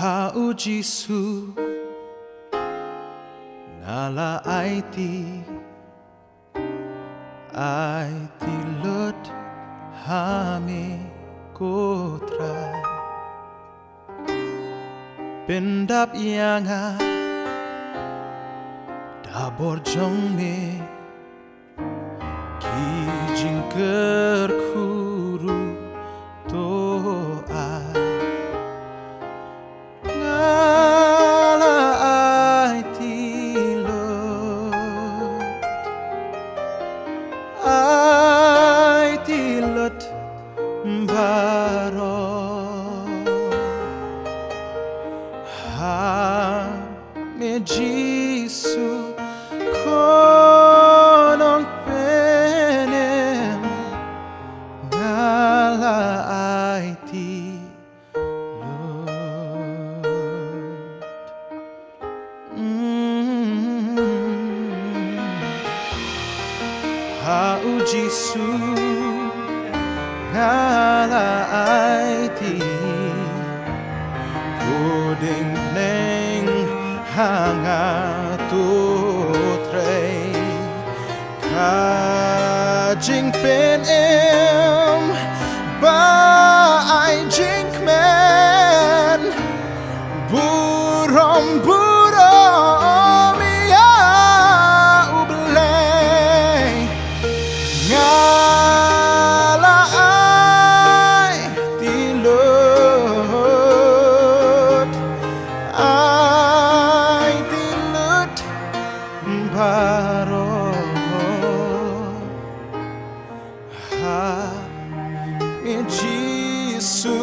Hauji su ngala Aiti lut hame kotra pendap yanga dabor jong me kijing kerkuru to ai ngala Aiti lut baro ha me jisu konong penem ngala Aiti lut ha ujisu ngala Aiti kuding neng hanga tu trei kajing pen em ba ai jink men burom ya ublei ngala Aiti lut baro ha me jisu